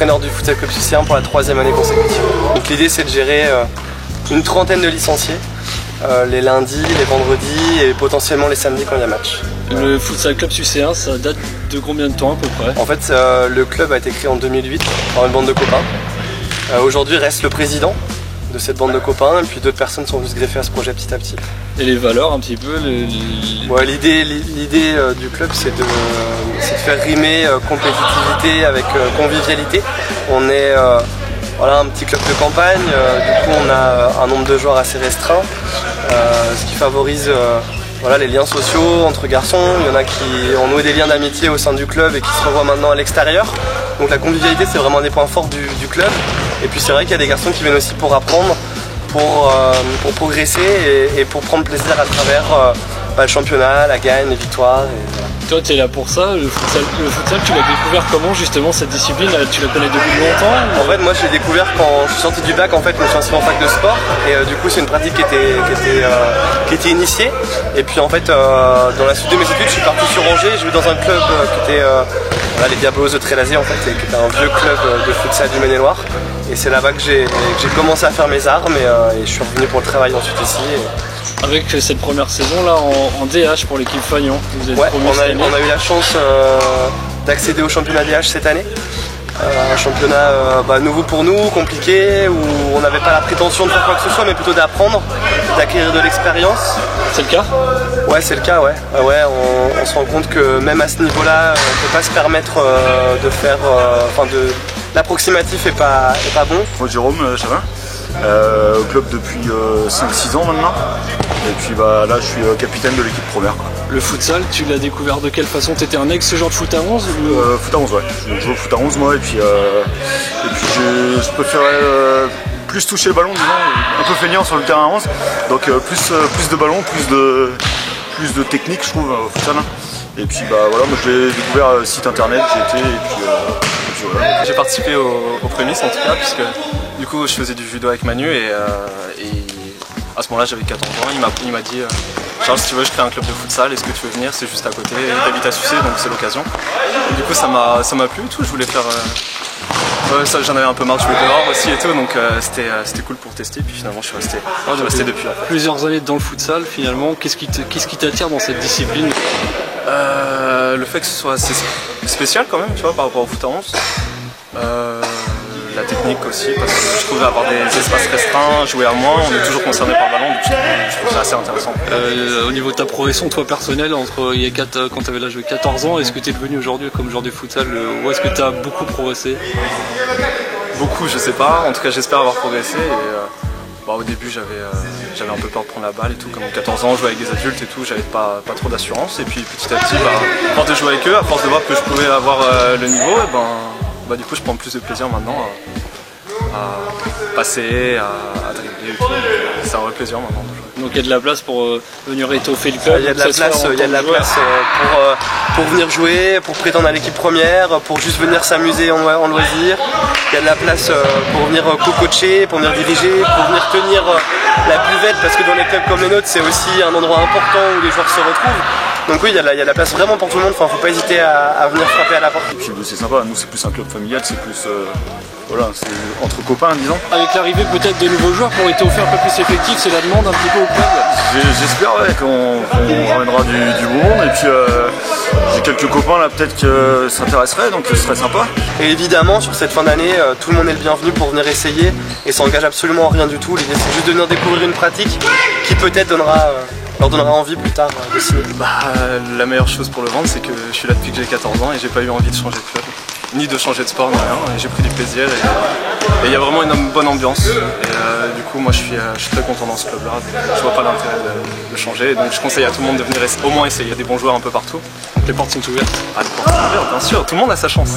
entraîneur du Futsal Club Sucéen pour la 3e année consécutive. Donc l'idée c'est de gérer une trentaine de licenciés, les lundis, les vendredis et potentiellement les samedis quand il y a match. Le Futsal Club Sucéen, ça date de combien de temps à peu près? En fait, le club a été créé en 2008 par une bande de copains. Aujourd'hui reste le président de cette bande de copains et puis d'autres personnes sont venues se greffer à ce projet petit à petit. Et les valeurs un petit peu Ouais, l'idée du club c'est de faire rimer compétitivité avec convivialité. On est voilà, un petit club de campagne, du coup on a un nombre de joueurs assez restreint, ce qui favorise voilà, les liens sociaux entre garçons. Il y en a qui ont noué des liens d'amitié au sein du club et qui se revoient maintenant à l'extérieur. Donc la convivialité c'est vraiment un des points forts du club. Et puis c'est vrai qu'il y a des garçons qui viennent aussi pour apprendre, pour progresser et pour prendre plaisir à travers le championnat, la gagne, les victoires. Toi tu es là pour ça, le futsal tu l'as découvert comment justement cette discipline? Tu la connais depuis longtemps? En fait moi je l'ai découvert quand je suis sorti du bac, en fait je me suis inscrit en fac de sport et du coup c'est une pratique qui était initiée. Et puis en fait dans la suite de mes études je suis parti sur Angers, je vais dans un club qui était les Diablos de Trélazé en fait, qui était un vieux club de futsal du Maine-et-Loire. Et c'est là-bas que j'ai commencé à faire mes armes et je suis revenu pour le travail ensuite ici. Avec cette première saison là en DH pour l'équipe Fagnon, vous êtes promu cette année. On a eu la chance d'accéder au championnat DH cette année. Un championnat nouveau pour nous, compliqué, où on n'avait pas la prétention de faire quoi que ce soit, mais plutôt d'apprendre, d'acquérir de l'expérience. C'est le cas? Ouais, c'est le cas, ouais. On se rend compte que même à ce niveau-là, on ne peut pas se permettre de faire... l'approximatif est pas bon. Moi, Jérôme Chavin, au club depuis 5-6 ans maintenant. Et puis là je suis capitaine de l'équipe première. Le futsal, tu l'as découvert de quelle façon? T'étais un ex-joueur de foot à 11 ou... Foot à 11, ouais. Je joue au foot à 11 moi et puis je préférais plus toucher le ballon, disons, un peu feignant sur le terrain à 11. Donc plus de ballon, plus de technique je trouve au futsal. Et puis voilà, moi je l'ai découvert site internet, j'y étais et puis voilà. J'ai participé aux prémices en tout cas, puisque du coup je faisais du judo avec Manu et à ce moment-là j'avais 14 ans, il m'a dit Charles, si tu veux je crée un club de futsal, est-ce que tu veux venir? C'est juste à côté, j'habite à Sucé donc c'est l'occasion. Du coup ça m'a plu et tout, je voulais faire... j'en avais un peu marre de jouer dehors aussi et tout, donc c'était cool pour tester, puis finalement je suis resté depuis. Plusieurs années dans le futsal finalement, qu'est-ce qui t'attire dans cette discipline? Le fait que ce soit assez spécial quand même, tu vois, par rapport au foot à 11. La technique aussi, parce que je trouve avoir des espaces restreints, jouer à moins, on est toujours concerné par le ballon, donc je trouve ça assez intéressant. Au niveau de ta progression, toi personnel, quand tu avais l'âge de 14 ans, est-ce que tu es devenu aujourd'hui comme joueur de futsal, ou est-ce que tu as beaucoup progressé? Beaucoup, je sais pas, en tout cas j'espère avoir progressé. Au début j'avais un peu peur de prendre la balle et tout, comme 14 ans, je jouais avec des adultes et tout, j'avais pas trop d'assurance. Et puis petit à petit, quand je jouais avec eux, à force de voir que je pouvais avoir le niveau, du coup je prends plus de plaisir maintenant à passer, à dribbler et tout. C'est un vrai plaisir maintenant de jouer. Donc il y a de la place pour venir étoffer le club. Il y a de la place, pour venir jouer, pour prétendre à l'équipe première, pour juste venir s'amuser en loisir. Il y a de la place pour venir co-coacher, pour venir diriger, pour venir tenir la buvette, parce que dans les clubs comme les nôtres c'est aussi un endroit important où les joueurs se retrouvent. Donc oui, il y a de la place vraiment pour tout le monde, faut pas hésiter à venir frapper à la porte. Et puis c'est sympa, nous c'est plus un club familial, c'est plus voilà, c'est entre copains disons. Avec l'arrivée peut-être de nouveaux joueurs pour étoffer un peu plus effectif, c'est la demande un petit peu au club? J'espère qu'on ramènera du beau monde, et puis j'ai quelques copains là peut-être que ça intéresserait, donc ce serait sympa. Et évidemment sur cette fin d'année, tout le monde est le bienvenu pour venir essayer et ça engage absolument rien du tout. L'idée c'est juste de venir découvrir une pratique qui peut-être leur donnera envie plus tard de signer. La meilleure chose pour le vendre, c'est que je suis là depuis que j'ai 14 ans et j'ai pas eu envie de changer de club, ni de changer de sport, ni rien. Et j'ai pris du plaisir et il y a vraiment une bonne ambiance. Et du coup, moi je suis très content dans ce club-là. Je vois pas l'intérêt de changer. Donc je conseille à tout le monde de venir au moins essayer. Il y a des bons joueurs un peu partout. Les portes sont ouvertes. Les portes sont ouvertes, bien sûr. Tout le monde a sa chance.